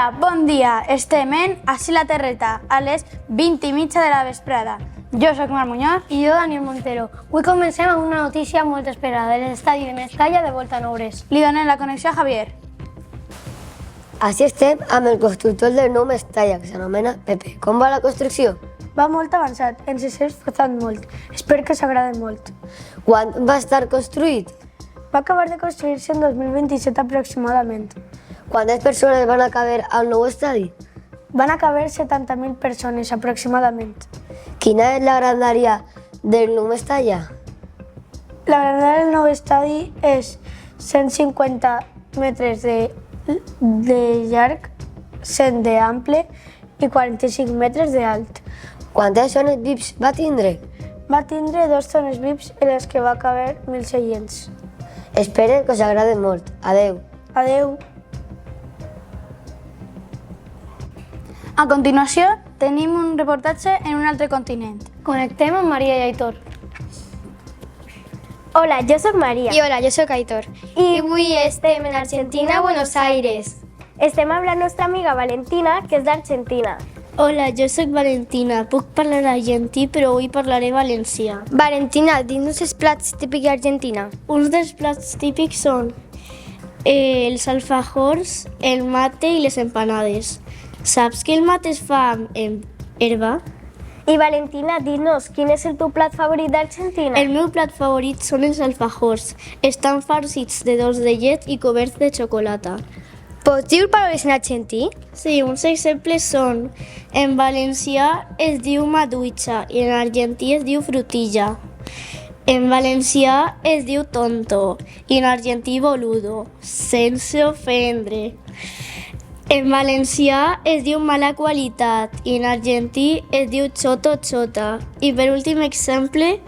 Hola, bon dia. Estem en Així la Terreta, a les 20:30 de la vesprada. Jo soc Marc Muñoz. I jo, Daniel Montero. Avui comencem amb una notícia molt esperada de l'estadi de Mestalla de Volta Noures. Li donem la connexió a Javier. Així estem amb el constructor del nou Mestalla, que s'anomena Pepe. Com va la construcció? Va molt avançat, ens estem esforçant molt. Espero que s'agradi molt. Quan va estar construït? Va acabar de construir-se en 2027 aproximadament. Quantes persones van a caber al nou estadi? Van a caber 70.000 persones aproximadament. Quina és la grandària del nou Mestalla? La grandària del nou estadi és 150 metres de llarg, 100 d'ample i 45 metres d'alt. Quantes zones VIPs va tindre? Va tindre 2 zones VIPs en les que va caber 1.000 seients. Espero que us agradi molt. Adeu. Adeu. A continuació, tenim un reportatge en un altre continent. Connectem amb Maria i Aitor. Hola, jo sóc Maria. I hola, jo sóc Aitor. I avui estem en Argentina, Buenos Aires. Estem amb la nostra amiga Valentina, que és d'Argentina. Hola, jo sóc Valentina. Puc parlar argentí, però avui parlaré valencià. Valentina, dinos els plats típics d'Argentina. Uns dels plats típics són els alfajors, el mate i les empanades. Saps que el mate es fa amb herba? I Valentina, dinos, quin és el teu plat favorit d'Argentina? El meu plat favorit són els alfajors. Estan farcits de dolç de llet i coberts de xocolata. Pots dir paraules en argentí? Sí, uns exemples són: en valencià es diu maduixa i en argentí es diu frutilla. En valencià es diu tonto i en argentí boludo, sense ofendre. En valencià es diu mala qualitat i en argentí es diu xoto xota. I per últim exemple,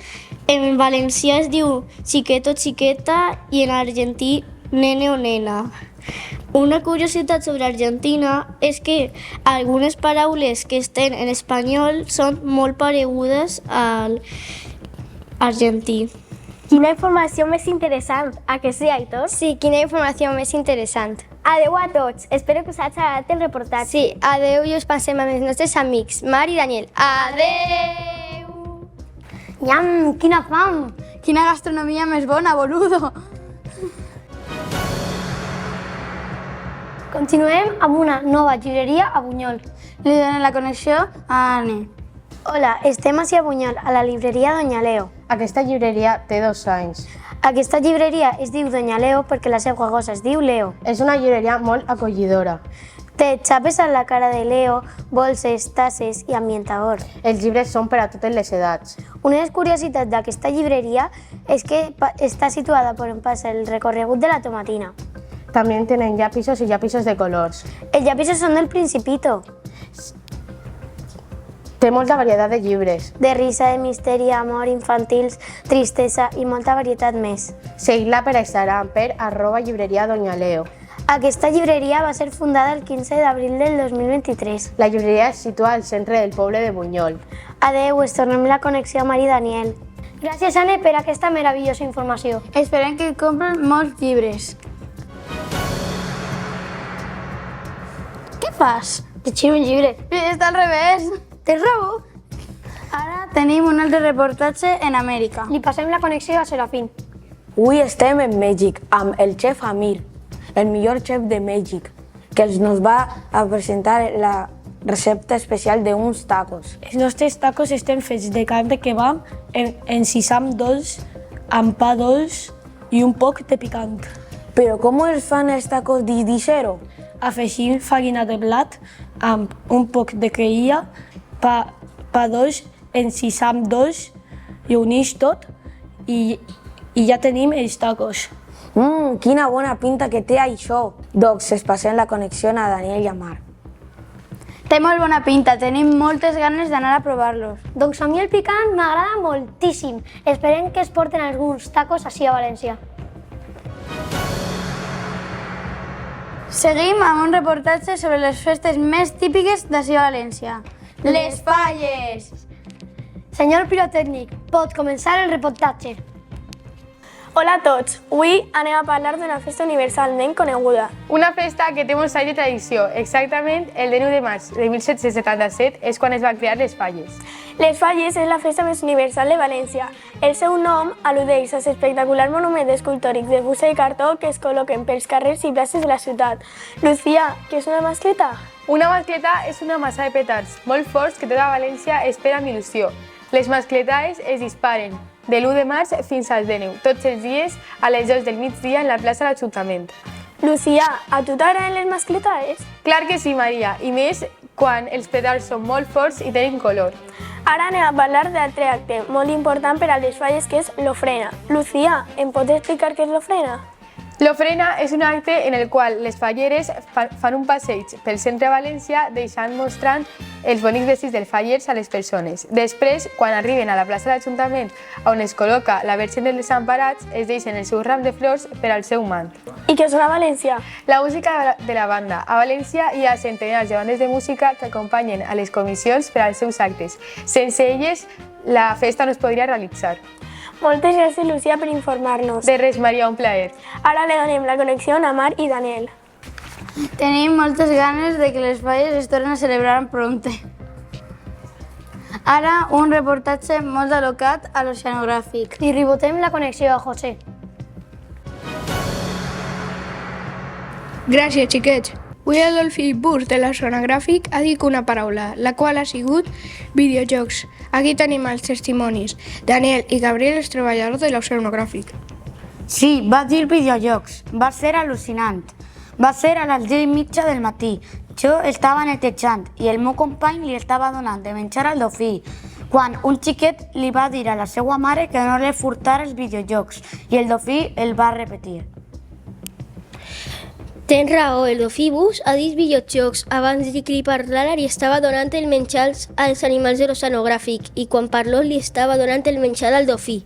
en valencià es diu xiqueto xiqueta i en argentí nene o nena. Una curiositat sobre Argentina és que algunes paraules que estan en espanyol són molt paregudes al argentí. Quina informació més interessant, a que sí, Aitor? Sí, quina informació més interessant. Adeu a tots, espero que us hagi agradat el reportatge. Sí, adeu i us passem amb els nostres amics, Mar i Daniel. Adeu! Iam, quina fam! Quina gastronomia més bona, boludo! Continuem amb una nova llibreria a Bunyol. Li donem la connexió a Anne. Hola, estem a Bunyol, a la llibreria Doña Leo. Aquesta llibreria té 2 anys. Aquesta llibreria es diu Doña Leo perquè la seva gossa es diu Leo. És una llibreria molt acollidora. Té xapes a la cara de Leo, bolses, tasses i ambientador. Els llibres són per a totes les edats. Una de les curiositats d'aquesta llibreria és que està situada per on passa el recorregut de la Tomatina. També tenen llapisos i llapisos de colors. Els llapisos són del Principito, Té molta varietat de llibres. de risa, de misteri, amor, infantils, tristesa i molta varietat més. Seguir-la per Instagram per @llibreria Doña Leo. Aquesta llibreria va ser fundada el 15 d'abril del 2023. La llibreria es situa al centre del poble de Bunyol. Adeu, us tornem la connexió a Mari i Daniel. Gràcies, Anne, per aquesta meravellosa informació. Esperem que compren molts llibres. Què fas? Llegir un llibre. Està al revés. Tens raó. Ara tenim un altre reportatge en Amèrica. Li passem la connexió a Serafín. Avui estem en Mèxic amb el xef Amir, el millor xef de Mèxic, que nos va a presentar la recepta especial d'uns tacos. Els nostres tacos estan fets de carn de kebab en sisam dolç, amb pa dolç i un poc de picant. Però com es fan els tacos di zero? Afegim farina de blat amb un poc de creïlla, pa dolç en sisam dolç i uneix tot i ja tenim els tacos. Quina bona pinta que té això. Doncs es passem la connexió a Daniel i a Marc. Té molt bona pinta, tenim moltes ganes d'anar a provar-los. Doncs a mi el picant m'agrada moltíssim. Esperem que es porten alguns tacos així a València. Seguim amb un reportatge sobre les festes més típiques d'ací a València. Les falles! Senyor pirotècnic, pot començar el reportatge. Hola a tots! Avui anem a parlar d'una festa universalment coneguda. Una festa que té molts anys de tradició. Exactament el 9 de març de 1777 és quan es van crear les Falles. Les Falles és la festa més universal de València. El seu nom al·ludeix als espectaculars monuments escultòrics de fusta i cartó que es col·loquen pels carrers i places de la ciutat. Lucía, què és una mascleta? Una mascleta és una massa de petards molt forts que tota València espera amb il·lusió. Les mascletades es disparen de l'1 de març fins al 9, tots els dies a les 2 del migdia en la plaça de l'Ajuntament. Lucía, a tu t'agraden les mascletades? Clar que sí, Maria, i més quan els petards són molt forts i tenen color. Ara anem a parlar d'altre acte molt important per a les Falles, que és l'ofrena. Lucía, em pots explicar què és l'ofrena? L'ofrena és un acte en el qual les falleres fan un passeig pel centre de València deixant mostrant els bonics vestits dels fallers a les persones. Després, quan arriben a la plaça de l'Ajuntament, on es col·loca la Verge dels Desemparats, es deixen el seu ram de flors per al seu mant. I què sona a València? La música de la banda. A València hi ha centenars de bandes de música que acompanyen a les comissions per als seus actes. Sense elles, la festa no es podria realitzar. Moltes gràcies, Lucía, per informar-nos. De res, Maria, un plaer. Ara le donem la connexió a Mar i Daniel. Tenim moltes ganes de que les Falles es tornen a celebrar prompte. Ara, un reportatge molt alocat a l'oceanogràfic. I rebotem la connexió a José. Gràcies, xiquets. Avui el Dolphy Burs de l'oceanogràfic ha dit una paraula, la qual ha sigut videojocs. Aquí tenim els testimonis. Daniel i Gabriel, els treballadors de l'oceanogràfic. Sí, va dir videojocs. Va ser al·lucinant. Va ser a les 10:30 del matí. Jo estava netejant i el meu company li estava donant de menjar al dofí, quan un xiquet li va dir a la seva mare que no li furtara els videojocs i el dofí el va repetir. Tens raó, el dofí Bus ha dit videojocs abans de que li parlara li estava donant el menjar als animals de l'oceanogràfic i quan parló li estava donant el menjar al dofí.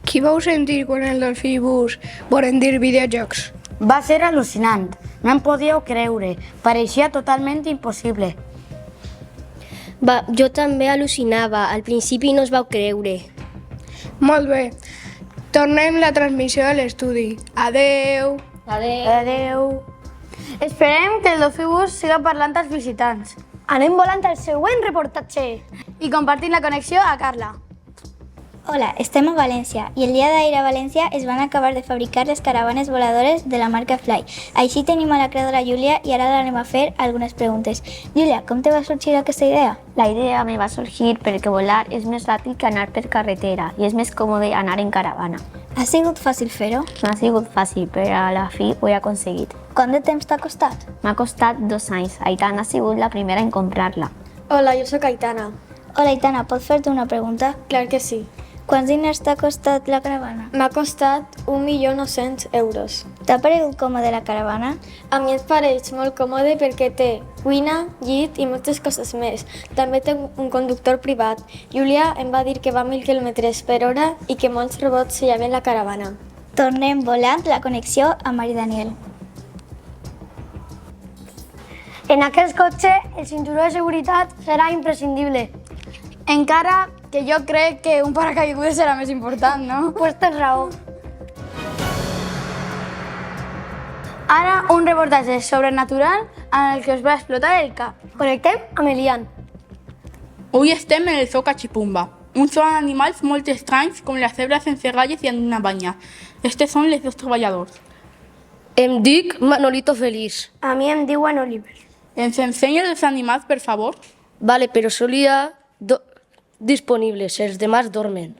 Qui vau sentir quan el Dolphy Bus volen dir videojocs? Va ser al·lucinant. No em podíeu creure. Pareixia totalment impossible. Jo també al·lucinava. Al principi no es vau creure. Molt bé. Tornem la transmissió a l'estudi. Adeu! Adeu. Esperem que el Dolphy Bus siga parlant als visitants. Anem volant al següent reportatge. I compartint la connexió a Carla. Hola, estem a València i el dia d'ahir a València es van acabar de fabricar les caravanes voladores de la marca Fly. Així tenim a la creadora Júlia i ara l'anem a fer algunes preguntes. Júlia, com te va sorgir aquesta idea? La idea me va sorgir perquè volar és més ràpid que anar per carretera i és més còmode anar en caravana. Ha sigut fàcil fer-ho? No ha sigut fàcil, però a la fi ho he aconseguit. Quant de temps t'ha costat? M'ha costat 2 anys. Aitana ha sigut la primera en comprar-la. Hola, jo sóc Aitana. Hola, Aitana, pots fer-te una pregunta? Clar que sí. Quants diners t'ha costat la caravana? M'ha costat 1.900.000 euros. T'ha paregut còmode la caravana? A mi et pareix molt còmode perquè té cuina, llit i moltes coses més. També té un conductor privat. Júlia em va dir que va 1.000 km per hora i que molts robots se llaven la caravana. Tornem volant la connexió a Mar i Daniel. En aquest cotxe, el cinturó de seguretat serà imprescindible. Encara que jo crec que un paracaigudes serà més important, no? Pues tens raó. Ara un reportatge sobrenatural en el que us va explotar el cap. Connectem amb Elian. Avui estem en el zoo Cachipumba, un zoo d'animals molt estranys com les zebres sense ratlles i en una banya. Estos són els dos treballadors. Em dic Manolito Feliç. A mi em diuen Oliver. Ens ensenya els animals, per favor? Vale, però sol hi ha disponibles, els demás dormen.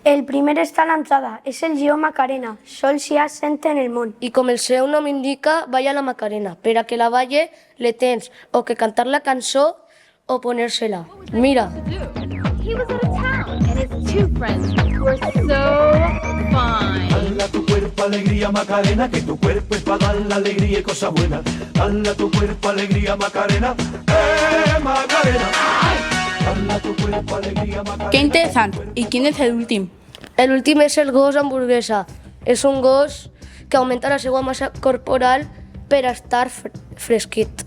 El primer està a l'entrada, és el lleó Macarena, sols hi ha 100 en el món. I com el seu nom indica, balla la Macarena. Per a que la balle, le tens o que cantar la cançó o ponérsela. Mira. He was out of town and his two friends were so fine. Dale a tu cuerpo alegría Macarena, que tu cuerpo es para dar la alegría y cosas buenas. Dale a tu cuerpo alegría Macarena, Macarena. Qué interesante. ¿Y quién es el último? El últim és el gos hamburguesa. És un gos que augmenta la seva massa corporal per a estar fresquit.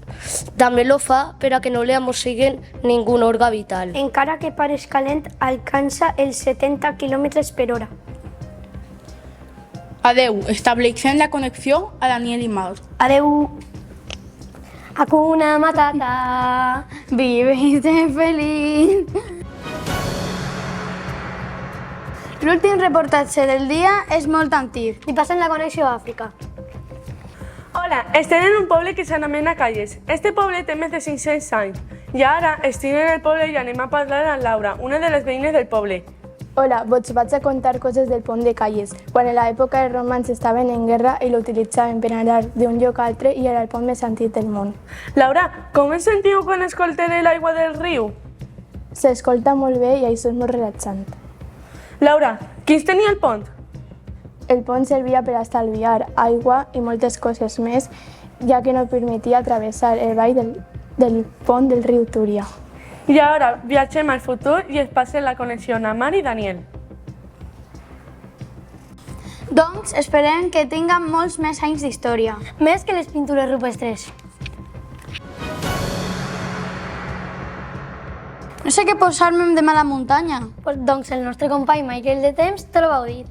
També lo fa per a que no li amossiguen ningú orga vital. Encara que pareix calent, alcança els 70 km per hora. Adeu, estableixem la connexió a Daniel i Marc. Adeu. Hakuna Matata. Vive y sé feliz. L'últim reportatge del dia és molt antic. I passem la connexió a Àfrica. Hola, estem en un poble que s'anomena Calles. Este poble té més de 500 anys. I ara estic en el poble i anem a parlar amb Laura, una de les veïnes del poble. Hola, vos vaig a contar coses del pont de Calles. Quan en l'època els romans estaven en guerra i l'utilitzaven per anar d'un lloc a altre i era el pont més antic del món. Laura, com us sentiu quan escolteu l'aigua del riu? S'escolta molt bé i això és molt relaxant. Laura, qui tenia el pont? El pont servia per estalviar aigua i moltes coses més, ja que no permetia travessar el vall del pont del riu Túria. I ara viatgem al futur i es passem la connexió a Mar i Daniel. Doncs esperem que tinguem molts més anys d'història. Més que les pintures rupestres. No sé què posar-me demà a la muntanya. Doncs el nostre company Michael de Temps te lo va dir.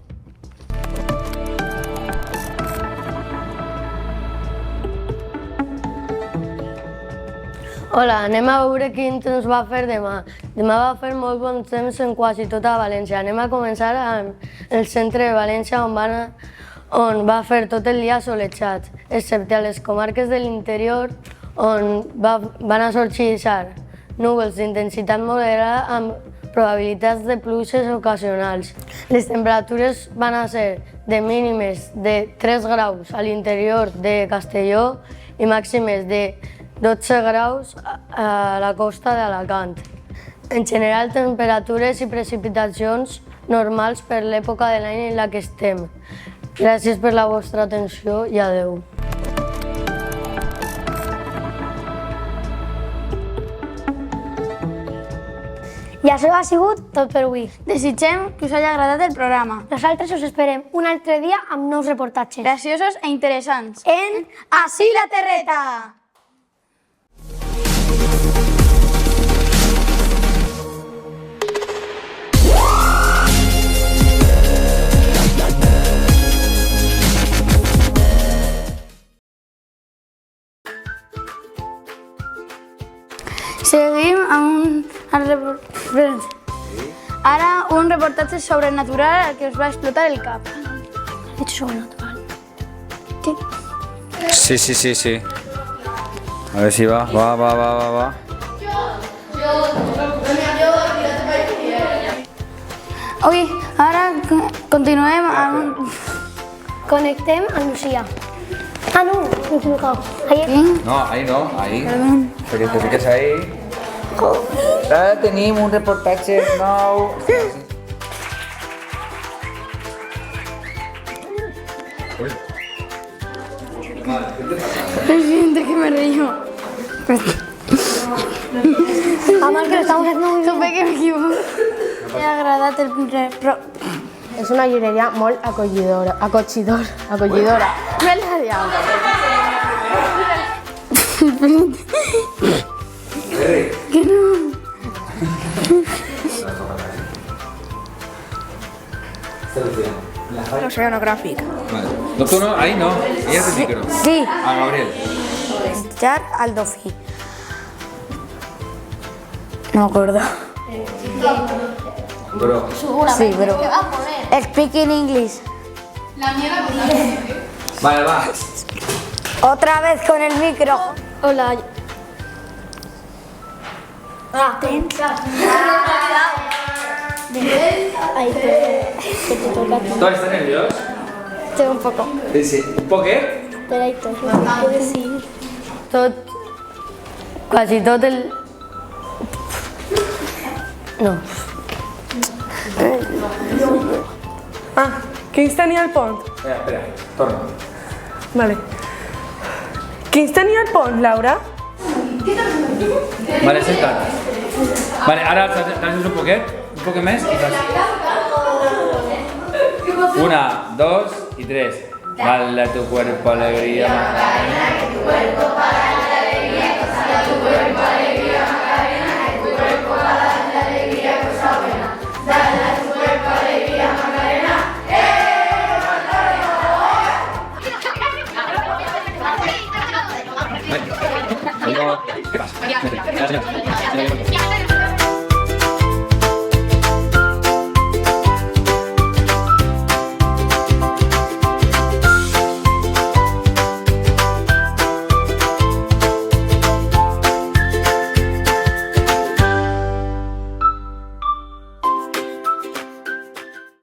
Hola, anem a veure quin temps va fer demà. Demà va fer molt bon temps en quasi tota València. Anem a començar amb el centre de València on va fer tot el dia solejat, excepte a les comarques de l'interior on van a sorgir núvols d'intensitat moderada amb probabilitats de pluges ocasionals. Les temperatures van a ser de mínimes de 3 graus a l'interior de Castelló i màximes de 12 graus a la costa d'Alacant. En general, temperatures i precipitacions normals per l'època de l'any en la que estem. Gràcies per la vostra atenció i adeu. I això ha sigut tot per avui. Desitgem que us hagi agradat el programa. Nosaltres us esperem un altre dia amb nous reportatges. Graciosos e interessants. En Ací la Terreta! Seguim amb ara un reportatge sobrenatural al que us va explotar el cap. Hecho sobrenatural. Sí. A ver si va. Ui, ara continuem amb... Connectem amb Lucía. Ah, no, m'he equivocat. No, ahí no, ahí. Perdón. Porque te fiques ahí. Ara tenim un reportatge nou. Siento que me río. Además que lo estamos haciendo muy bien. Supe que me equivoco. Me ha agradat el pro... És una llibreria molt acollidora. Me l'he liat. Que no. Oceanogràfic. Vale. Doctor, no, ahí no. Ella es el micro. Sí. A Gabriel. Jar al Dofí. No me acuerdo. Bro. Sí, pero... Speaking English. Vale, va. Otra vez con el micro. Hola. ¿Tú estás nervioso? Estoy un poco. Sí. ¿Un poco qué? Espera, Héctor, ¿qué decir? Quasi tot el... No. Ah, qui tenia el pont? Espera, torna. Vale. Qui tenia el pont, Laura? Vale, senta't. Vale, ara t'ajudes un poquet més i fas... 1, 2 y 3. Dale a tu cuerpo alegría, Macarena.